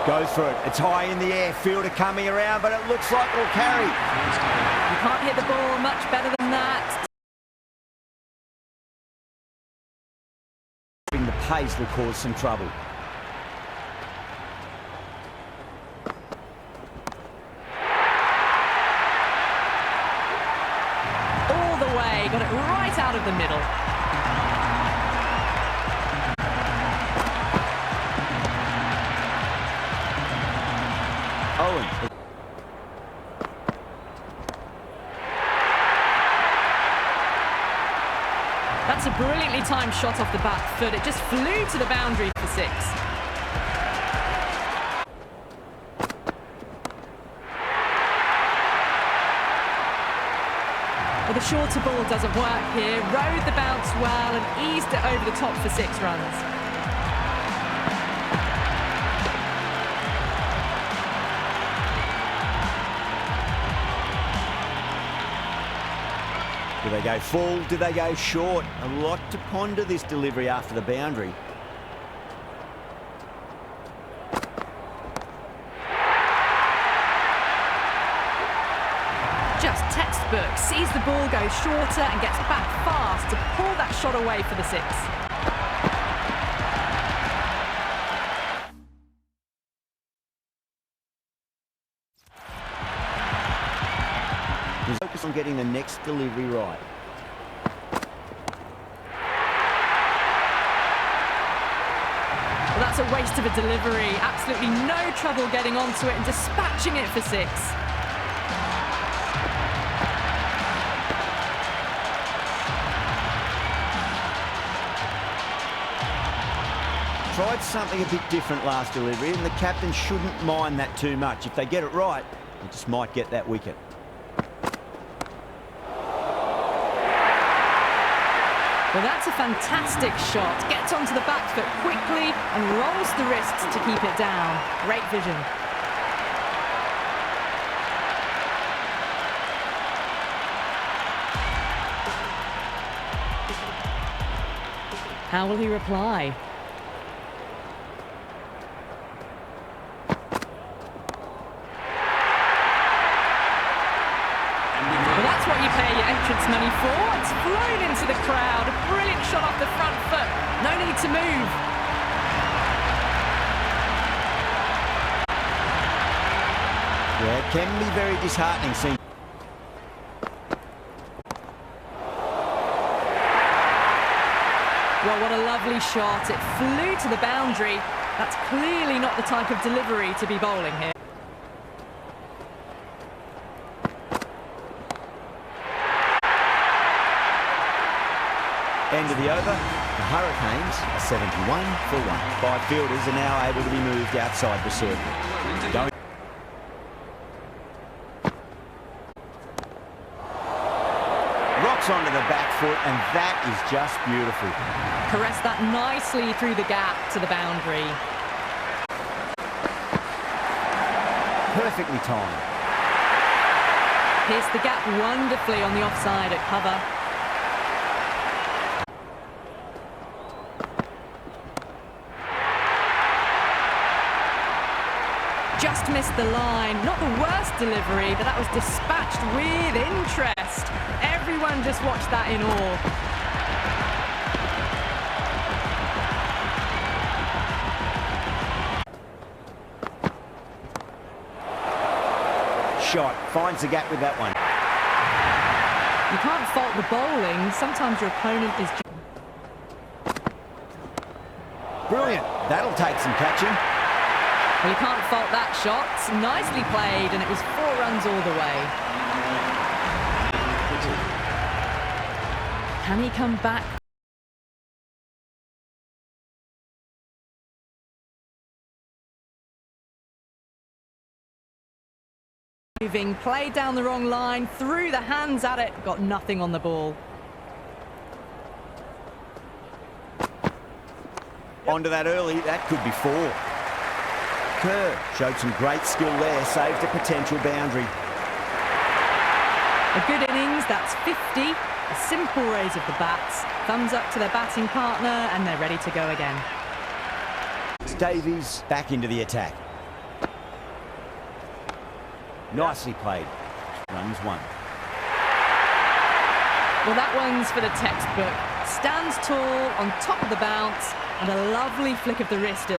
Goes for it. It's high in the air. Fielder coming around, but it looks like it'll carry. You can't hit the ball much better than that. The pace will cause some trouble. All the way, got it right out of the middle. Owen. That's a brilliantly timed shot off the back foot. It just flew to the boundary for 6. Well, the shorter ball doesn't work here. Rode the bounce well and eased it over the top for 6 runs. Do they go full? Do they go short? A lot to ponder this delivery after the boundary. Just textbook. Sees the ball go shorter and gets back fast to pull that shot away for the 6. Focus on getting the next delivery right. Well, that's a waste of a delivery. Absolutely no trouble getting onto it and dispatching it for 6. Tried something a bit different last delivery, and the captain shouldn't mind that too much. If they get it right, they just might get that wicket. Well, that's a fantastic shot. Gets onto the back foot quickly and rolls the wrists to keep it down. Great vision. How will he reply? Well, that's what you pay your entrance money for. It's flown into the crowd. A brilliant shot off the front foot. No need to move. Yeah, it can be very disheartening seeing. Well, what a lovely shot. It flew to the boundary. That's clearly not the type of delivery to be bowling here. End of the over. The Hurricanes are 71 for 1. 5 fielders are now able to be moved outside the circle. Going. Rocks onto the back foot, and that is just beautiful. Caressed that nicely through the gap to the boundary. Perfectly timed. Pierced the gap wonderfully on the offside at cover. Just missed the line. Not the worst delivery, but that was dispatched with interest. Everyone just watched that in awe. Shot. Finds the gap with that one. You can't fault the bowling. Sometimes your opponent is... Brilliant. That'll take some catching. Well, you can't fault that shot. Nicely played, and it was 4 runs all the way. Can he come back? Moving, played down the wrong line, threw the hands at it, got nothing on the ball. Onto that early, that could be 4. Kerr showed some great skill there, saved a potential boundary. A good innings, that's 50. A simple raise of the bats. Thumbs up to their batting partner, and they're ready to go again. Davies back into the attack. Nicely played. Runs one. Well, that one's for the textbook. Stands tall, on top of the bounce, and a lovely flick of the wrist.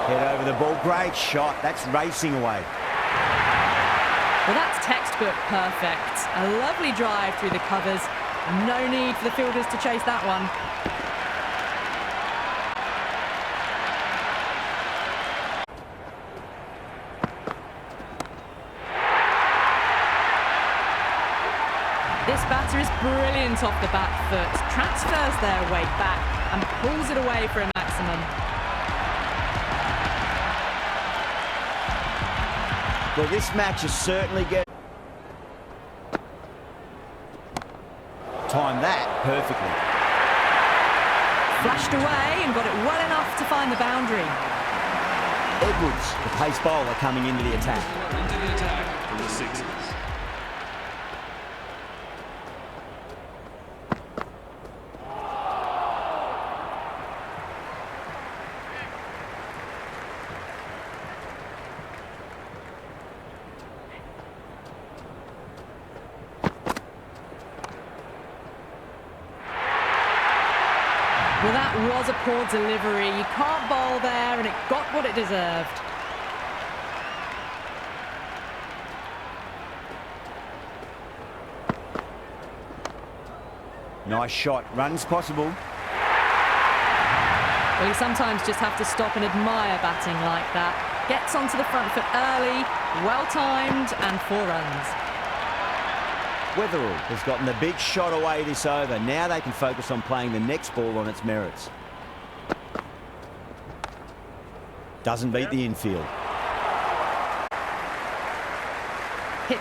Head over the ball. Great shot. That's racing away. Well, that's textbook perfect. A lovely drive through the covers. No need for the fielders to chase that one. This batter is brilliant off the back foot, transfers their weight back and pulls it away for a maximum. Well, this match is certainly getting... Timed that perfectly. Flashed away and got it well enough to find the boundary. Edwards, the pace bowler, coming into the attack. Into the attack for the Sixers. Well, that was a poor delivery. You can't bowl there, and it got what it deserved. Nice shot. Runs possible. Well, you sometimes just have to stop and admire batting like that. Gets onto the front foot early, well-timed, and 4 runs. Weatherall has gotten the big shot away this over. Now they can focus on playing the next ball on its merits. Doesn't beat the infield. Hit.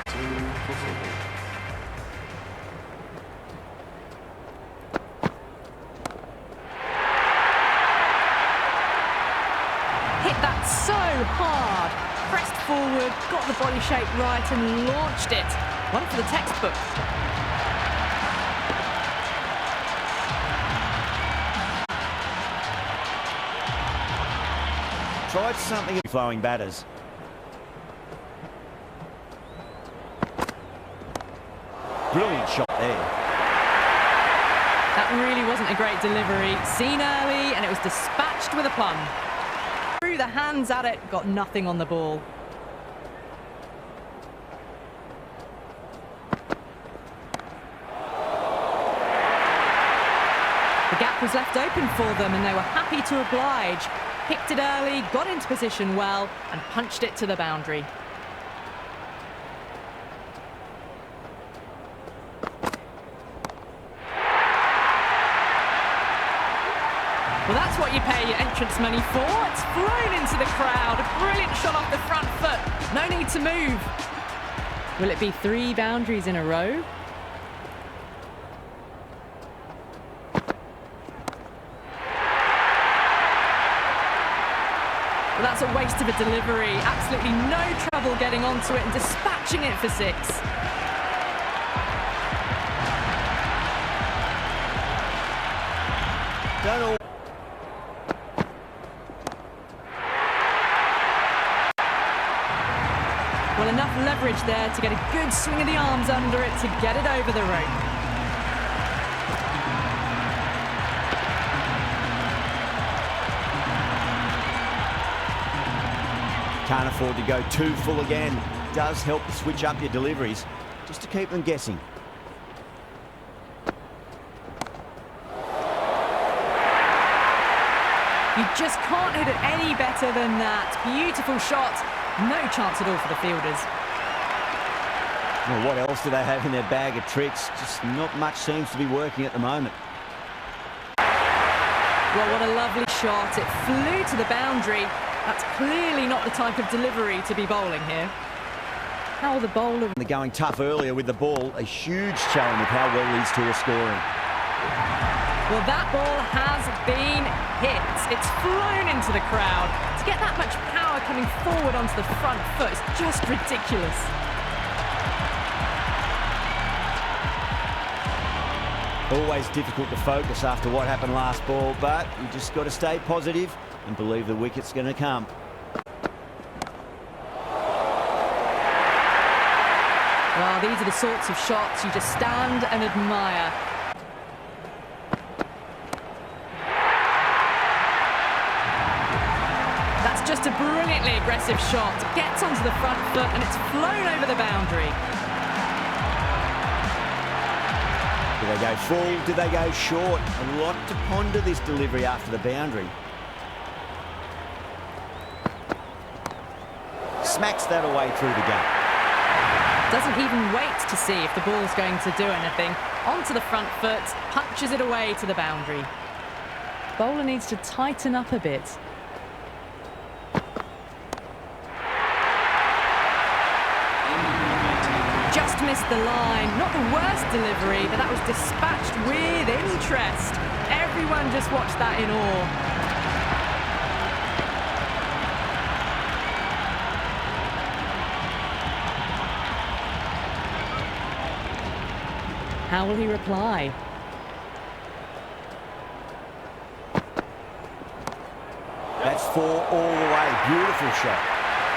Hit that so hard. Pressed forward, got the body shape right and launched it. One for the textbook. Tried something in flowing batters. Brilliant shot there. That really wasn't a great delivery. Seen early and it was dispatched with a plum. Threw the hands at it, got nothing on the ball. The gap was left open for them and they were happy to oblige. Picked it early, got into position well and punched it to the boundary. Well, that's what you pay your entrance money for. It's flown into the crowd. A brilliant shot off the front foot. No need to move. Will it be 3 boundaries in a row? Well, that's a waste of a delivery. Absolutely no trouble getting onto it and dispatching it for 6. Don't all... Well, enough leverage there to get a good swing of the arms under it to get it over the rope. Can't afford to go too full again. Does help to switch up your deliveries, just to keep them guessing. You just can't hit it any better than that. Beautiful shot. No chance at all for the fielders. Well, what else do they have in their bag of tricks? Just not much seems to be working at the moment. Well, what a lovely shot. It flew to the boundary. That's clearly not the type of delivery to be bowling here. How will the bowler... They're going tough earlier with the ball. A huge challenge with how well these two are scoring. Well, that ball has been hit. It's flown into the crowd. To get that much power coming forward onto the front foot is just ridiculous. Always difficult to focus after what happened last ball, but you just got to stay positive and believe the wicket's going to come. Well, these are the sorts of shots you just stand and admire. That's just a brilliantly aggressive shot. Gets onto the front foot and it's flown over the boundary. Do they go full? Do they go short? A lot to ponder this delivery after the boundary. Smacks that away through the gap. Doesn't even wait to see if the ball's going to do anything. Onto the front foot, punches it away to the boundary. Bowler needs to tighten up a bit. Just missed the line. Not the worst delivery, but that was dispatched with interest. Everyone just watched that in awe. How will he reply? That's 4 all the way. Beautiful shot.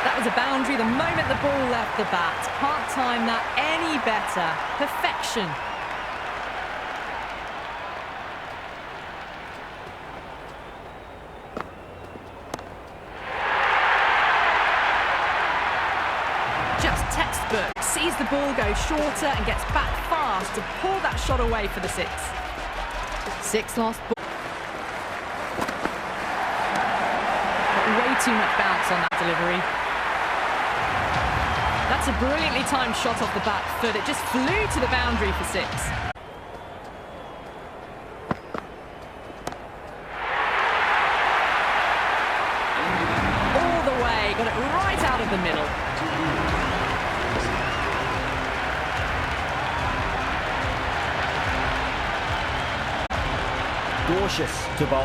That was a boundary the moment the ball left the bat. Can't time that any better. Perfection. Just textbook. Sees the ball go shorter and gets back fast to pull that shot away for the 6. 6 lost ball. Way too much bounce on that delivery. That's a brilliantly timed shot off the back foot. It just flew to the boundary for 6. All the way, got it right out of the middle. Cautious to bowl.